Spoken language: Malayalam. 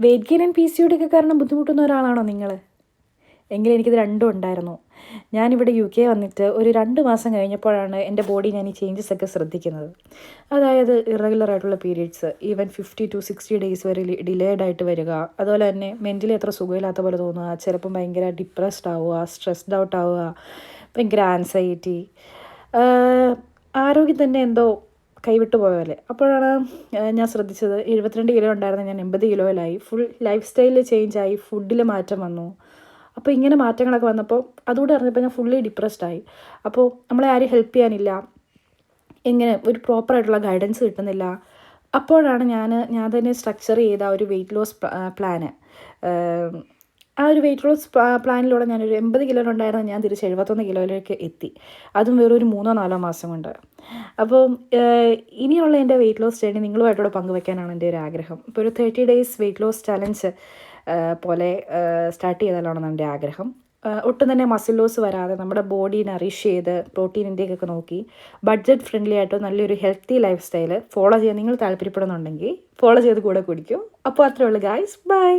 വെയിറ്റ് ഗെയിൻ ആൻഡ് PCOD ഒക്കെ കാരണം ബുദ്ധിമുട്ടുന്ന ഒരാളാണോ നിങ്ങൾ? എങ്കിലും എനിക്കിത് രണ്ടും ഉണ്ടായിരുന്നു. ഞാനിവിടെ UK വന്നിട്ട് ഒരു 2 മാസം കഴിഞ്ഞപ്പോഴാണ് എൻ്റെ ബോഡി ഞാൻ ഈ ചേഞ്ചസ് ഒക്കെ ശ്രദ്ധിക്കുന്നത്. അതായത് ഇറഗുലർ ആയിട്ടുള്ള പീരീഡ്സ്, ഈവൻ 50 to 60 ഡേയ്സ് വരെ ഡിലേഡ് ആയിട്ട് വരിക, അതുപോലെ തന്നെ മെൻ്റലി അത്ര സുഖമില്ലാത്ത പോലെ തോന്നുക, ചിലപ്പം ഭയങ്കര ഡിപ്രസ്ഡ് ആവുക, സ്ട്രെസ്ഡ് ഔട്ട് ആവുക, ഭയങ്കര ആൻസൈറ്റി, ആരോഗ്യം തന്നെ എന്തോ കൈവിട്ട് പോയ പോലെ. അപ്പോഴാണ് ഞാൻ ശ്രദ്ധിച്ചത് 72 കിലോ ഉണ്ടായിരുന്ന ഞാൻ 80 കിലോയിലായി. ഫുൾ ലൈഫ് സ്റ്റൈലിൽ ചേഞ്ചായി, ഫുഡിൽ മാറ്റം വന്നു. അപ്പോൾ ഇങ്ങനെ മാറ്റങ്ങളൊക്കെ വന്നപ്പോൾ അതുകൂടെ അറിഞ്ഞപ്പോൾ ഞാൻ ഫുള്ളി ഡിപ്രസ്ഡായി. അപ്പോൾ നമ്മളെ ആരും ഹെൽപ്പ് ചെയ്യാനില്ല, എങ്ങനെ ഒരു പ്രോപ്പറായിട്ടുള്ള ഗൈഡൻസ് കിട്ടുന്നില്ല. അപ്പോഴാണ് ഞാൻ തന്നെ സ്ട്രക്ചർ ചെയ്ത ഒരു വെയിറ്റ് ലോസ് പ്ലാന്, ആ ഒരു വെയിറ്റ് ലോസ് പ്ലാനിലൂടെ ഞാനൊരു 80 കിലോയിലുണ്ടായിരുന്ന ഞാൻ തിരിച്ച് 71 കിലോയിലേക്ക് എത്തി. അതും വെറൊരു 3-4 മാസം കൊണ്ട്. അപ്പോൾ ഇനിയുള്ള എൻ്റെ വെയിറ്റ് ലോസ് ജേർണി നിങ്ങളുമായിട്ടൂടെ പങ്കുവയ്ക്കാനാണ് എൻ്റെ ഒരു ആഗ്രഹം. ഇപ്പോൾ ഒരു 30 ഡേയ്സ് വെയിറ്റ് ലോസ് ചലഞ്ച് പോലെ സ്റ്റാർട്ട് ചെയ്താലാണെന്ന് എൻ്റെ ആഗ്രഹം. ഒട്ടും തന്നെ മസിൽ ലോസ് വരാതെ നമ്മുടെ ബോഡി നറിഷ് ചെയ്ത് പ്രോട്ടീൻ ഇൻടേക്കൊക്കെ നോക്കി ബഡ്ജറ്റ് ഫ്രണ്ട്ലി ആയിട്ട് നല്ലൊരു ഹെൽത്തി ലൈഫ് സ്റ്റൈൽ ഫോളോ ചെയ്യാൻ നിങ്ങൾ താല്പര്യപ്പെടുന്നുണ്ടെങ്കിൽ ഫോളോ ചെയ്ത് കൂടെ കുടിക്കും. അപ്പോൾ അത്രേ ഉള്ളൂ ഗായ്സ്, ബൈ.